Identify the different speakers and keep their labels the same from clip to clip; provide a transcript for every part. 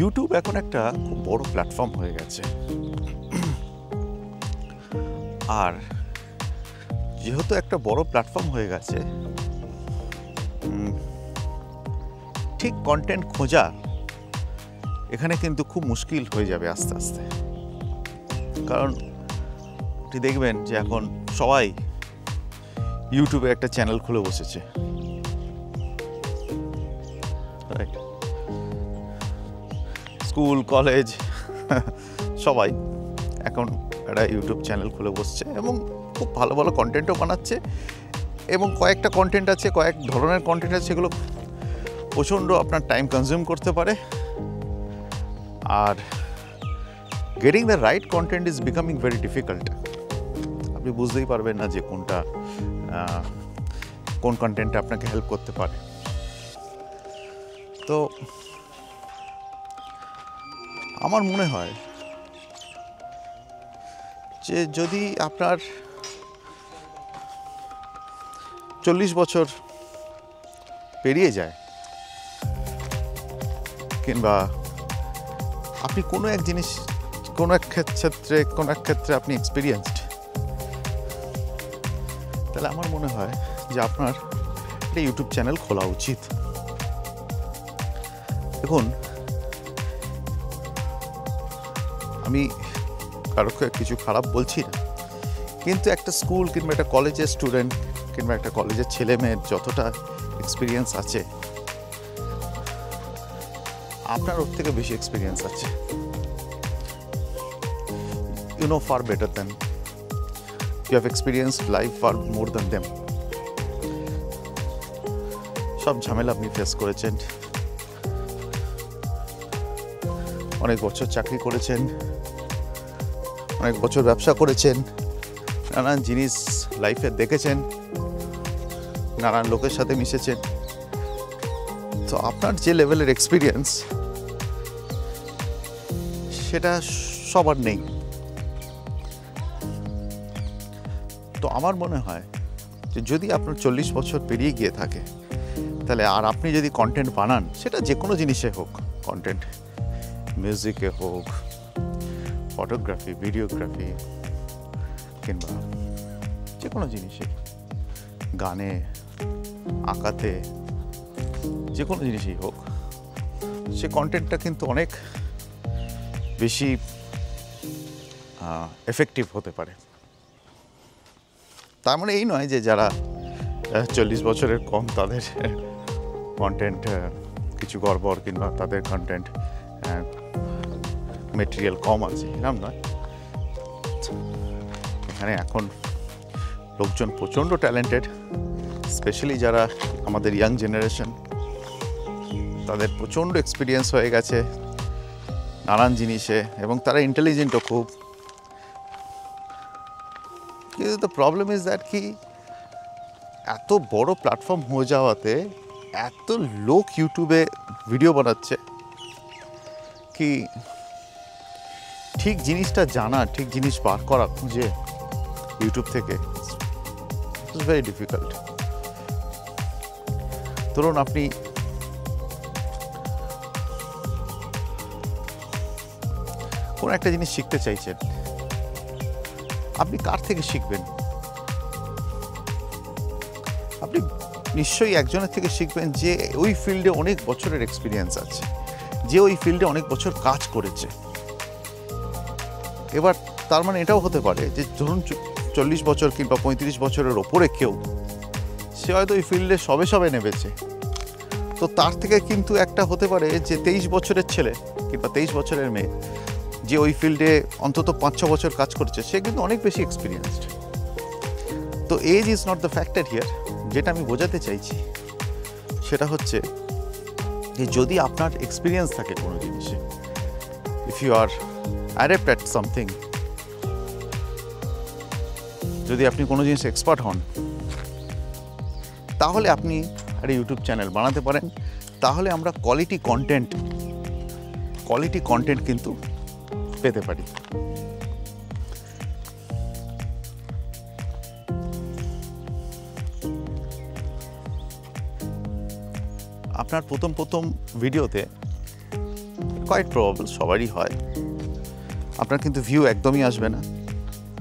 Speaker 1: YouTube এখন একটা খুব বড় প্ল্যাটফর্ম হয়ে গেছে, আর যেহেতু একটা বড় প্ল্যাটফর্ম হয়ে গেছে, ঠিক কন্টেন্ট খোঁজা এখানে কিন্তু খুব মুশকিল হয়ে যাবে আস্তে আস্তে। কারণ আপনি দেখবেন যে এখন সবাই ইউটিউবে একটা চ্যানেল খুলে বসেছে, স্কুল কলেজ সবাই এখন একটা ইউটিউব চ্যানেল খুলে বসছে এবং খুব ভালো ভালো কন্টেন্টও বানাচ্ছে। এবং কয়েকটা কন্টেন্ট আছে, কয়েক ধরনের কন্টেন্ট আছে, সেগুলো প্রচণ্ড আপনার টাইম কনজিউম করতে পারে। Are getting the right content is becoming very difficult. আপনি বুঝতেই পারবেন না যে কোন কন্টেন্টটা আপনাকে হেল্প করতে পারে। তো আমার মনে হয় যে যদি আপনার 40 বছর পেরিয়ে যায়, কিংবা আপনি কোনো এক ক্ষেত্রে আপনি এক্সপিরিয়েন্সড, তাহলে আমার মনে হয় যে আপনার একটা ইউটিউব চ্যানেল খোলা উচিত। দেখুন, আমি কারোকে কিছু খারাপ বলছি না, কিন্তু একটা স্কুল কিংবা একটা কলেজের স্টুডেন্ট কিংবা একটা কলেজের ছেলে মেয়ের যতটা এক্সপিরিয়েন্স আছে, আপনার ওর থেকে বেশি এক্সপিরিয়েন্স আছে। You know far better than, you have experienced life far more than them. সব ঝামেলা আপনি ফেস করেছেন, অনেক বছর চাকরি করেছেন, অনেক বছর ব্যবসা করেছেন, নানান জিনিস লাইফে দেখেছেন, নানান লোকের সাথে মিশেছেন। তো আপনার যে লেভেলের এক্সপিরিয়েন্স সেটা সবার নেই। তো আমার মনে হয় যে যদি আপনার 40 বছর পেরিয়ে গিয়ে থাকে, তাহলে আর আপনি যদি কন্টেন্ট বানান, সেটা যে কোনো জিনিসে হোক, কন্টেন্ট মিউজিকে হোক, ফটোগ্রাফি, ভিডিওগ্রাফি, কিংবা যে কোনো জিনিসে, গানে, আঁকাতে, যে কোনো জিনিসই হোক, সে কন্টেন্টটা কিন্তু অনেক বেশি এফেক্টিভ হতে পারে। তার মানে এই নয় যে যারা 40 বছরের কম তাদের কন্টেন্ট কিছু গড়বড়, কিংবা তাদের কন্টেন্ট মেটেরিয়াল কম আছে, এরকম নয়। এখানে এখন লোকজন প্রচণ্ড ট্যালেন্টেড, স্পেশালি যারা আমাদের ইয়াং জেনারেশন, তাদের প্রচণ্ড এক্সপিরিয়েন্স হয়ে গেছে নানান জিনিসে, এবং তারা ইন্টেলিজেন্টও খুব। কিন্তু দ্য প্রবলেম ইজ দ্যাট কি এত বড় প্ল্যাটফর্ম হয়ে যাওয়াতে এত লোক ইউটিউবে ভিডিও বানাচ্ছে কি ঠিক জিনিসটা জানা, ঠিক জিনিস বার করা খুঁজে ইউটিউব থেকে ইটস ভেরি ডিফিকাল্ট। ধরুন আপনি কোন একটা জিনিস শিখতে চাইছেন, আপনি কার থেকে শিখবেন? আপনি নিশ্চয়ই একজনের থেকে শিখবেন যে ওই ফিল্ডে অনেক বছরের এক্সপিরিয়েন্স আছে, যে ওই ফিল্ডে অনেক বছর কাজ করেছে। এবার তার মানে এটাও হতে পারে যে ধরুন 40 বছর কিংবা 35 বছরের ওপরে কেউ, সে হয়তো ওই ফিল্ডে সবে নেমেছে, তো তার থেকে কিন্তু একটা হতে পারে যে 23 বছরের ছেলে কিংবা 23 বছরের মেয়ে, যে ওই ফিল্ডে অন্তত 5-6 বছর কাজ করছে, সে কিন্তু অনেক বেশি এক্সপিরিয়েন্সড। তো age is not the factor here. যেটা আমি বোঝাতে চাইছি সেটা হচ্ছে যে যদি আপনার এক্সপিরিয়েন্স থাকে কোনো জিনিসে, if you are adept at something, যদি আপনি কোনো জিনিস এক্সপার্ট হন, তাহলে আপনি একটা ইউটিউব চ্যানেল বানাতে পারেন। তাহলে আমরা কোয়ালিটি কন্টেন্ট কিন্তু পেতে পারি। আপনার প্রথম ভিডিওতে কোয়াইট প্রবাবল, সবারই হয়। আপনার কিন্তু ভিউ একদমই আসবে না,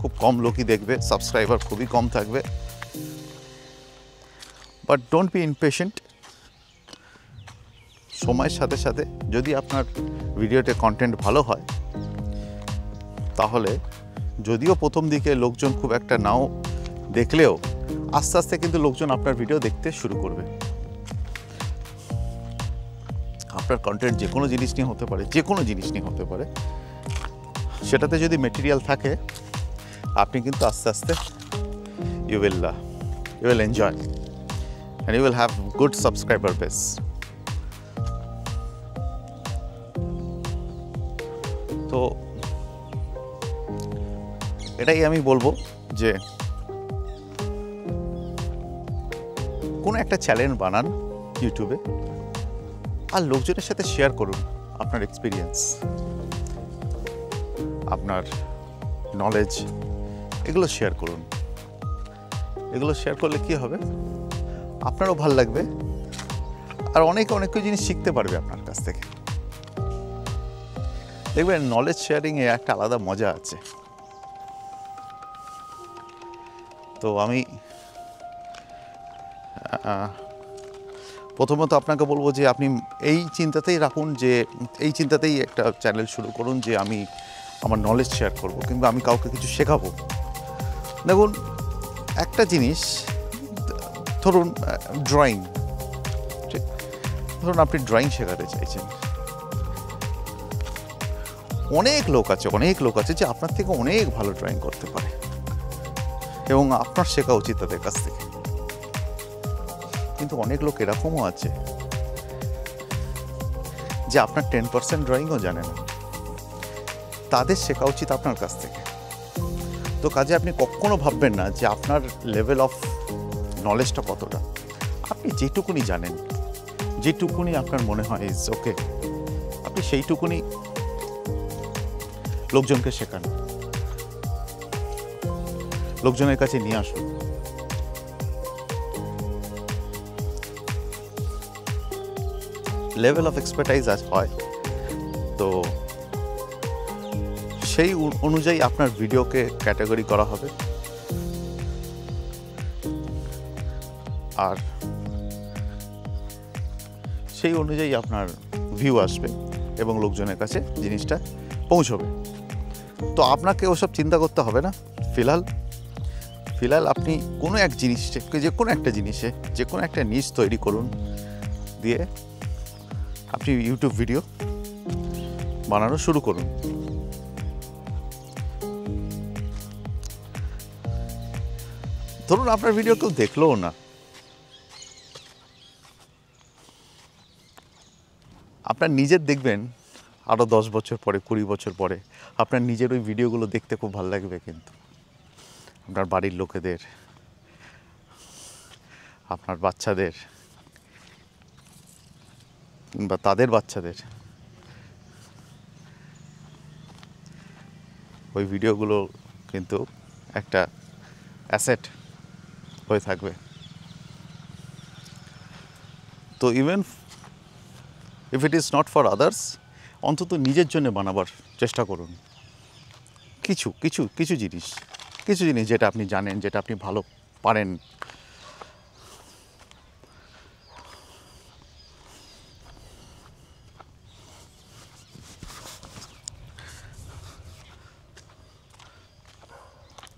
Speaker 1: খুব কম লোকই দেখবে, সাবস্ক্রাইবার খুবই কম থাকবে। But don't be impatient. সময়ের সাথে সাথে যদি আপনার ভিডিওতে কন্টেন্ট ভালো হয়, তাহলে যদিও প্রথম দিকে লোকজন খুব একটা নাও দেখলেও আস্তে আস্তে কিন্তু লোকজন আপনার ভিডিও দেখতে শুরু করবে। আপনার কন্টেন্ট যে কোনো জিনিস নিয়ে হতে পারে, যে কোনো জিনিস নিয়ে হতে পারে, সেটাতে যদি মেটেরিয়াল থাকে, আপনি কিন্তু আস্তে আস্তে you will enjoy and you will have good subscriber base. তো এটাই আমি বলবো যে কোনো একটা চ্যানেল বানান ইউটিউবে, আর লোকজনের সাথে শেয়ার করুন আপনার এক্সপিরিয়েন্স, আপনার নলেজ, এগুলো শেয়ার করুন। এগুলো শেয়ার করলে কি হবে, আপনারও ভালো লাগবে, আর অনেক কিছু জিনিস শিখতে পারবে আপনার কাছ থেকে। দেখবেন নলেজ শেয়ারিংয়ে একটা আলাদা মজা আছে। তো আমি প্রথমত আপনাকে বলবো যে আপনি এই চিন্তাতেই রাখুন, যে এই চিন্তাতেই একটা চ্যানেল শুরু করুন যে আমি আমার নলেজ শেয়ার করব, কিংবা আমি কাউকে কিছু শেখাবো। দেখুন একটা জিনিস, ধরুন ড্রয়িং, ঠিক, ধরুন আপনি ড্রয়িং শেখাতে চাইছেন, অনেক লোক আছে যে আপনার থেকে অনেক ভালো ড্রয়িং করতে পারে, এবং আপনার শেখা উচিত তাদের কাছ থেকে। কিন্তু অনেক লোক এরকমও আছে যে আপনার 10% ড্রয়িংও জানে না, তাদের শেখা উচিত আপনার কাছ থেকে। তো কাজে আপনি কখনো ভাববেন না যে আপনার লেভেল অফ নলেজটা কতটা। আপনি যেটুকুনি জানেন, যেটুকুনি আপনার মনে হয় ইজ ওকে, আপনি সেইটুকুনি লোকজনকে শেখান, লোকজনের কাছে নিয়ে আসুন। লেভেল অফ এক্সপার্টাইজ আজ হয়, তো সেই অনুযায়ী আপনার ভিডিওকে ক্যাটাগরি করা হবে, আর সেই অনুযায়ী আপনার ভিউ আসবে এবং লোকজনের কাছে জিনিসটা পৌঁছবে। তো আপনাকে ওসব চিন্তা করতে হবে না। ফিলহাল আপনি কোনো এক জিনিসে, যে কোনো একটা জিনিসে যে কোনো একটা নিশ তৈরি করুন, দিয়ে আপনি ইউটিউব ভিডিও বানানো শুরু করুন। ধরুন আপনার ভিডিও কেউ দেখলোও না, আপনার নিজের দেখবেন আরও 10 বছর পরে, 20 বছর পরে আপনার নিজের ওই ভিডিওগুলো দেখতে খুব ভালো লাগবে। কিন্তু আপনার বাড়ির লোকেদের, আপনার বাচ্চাদের, কিংবা তাদের বাচ্চাদের ওই ভিডিওগুলো কিন্তু একটা অ্যাসেট হয়ে থাকবে। তো even if it is not for others, অন্তত নিজের জন্য বানাবার চেষ্টা করুন। কিছু জিনিস যেটা আপনি জানেন, যেটা আপনি ভালো পারেন।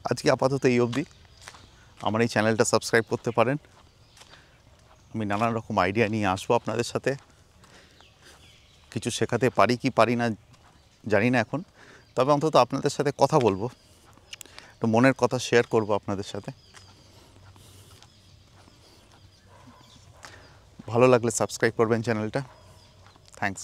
Speaker 1: আজকে আপাতত এই অবধি। আমার এই চ্যানেলটা সাবস্ক্রাইব করতে পারেন। আমি নানান রকম আইডিয়া নিয়ে আসবো আপনাদের সাথে। কিছু শেখাতে পারি কি পারি না জানি না এখন, তবে অন্তত আপনাদের সাথে কথা বলবো, তো মনের কথা শেয়ার করব আপনাদের সাথে। ভালো লাগলে সাবস্ক্রাইব করবেন চ্যানেলটা। থ্যাঙ্কস।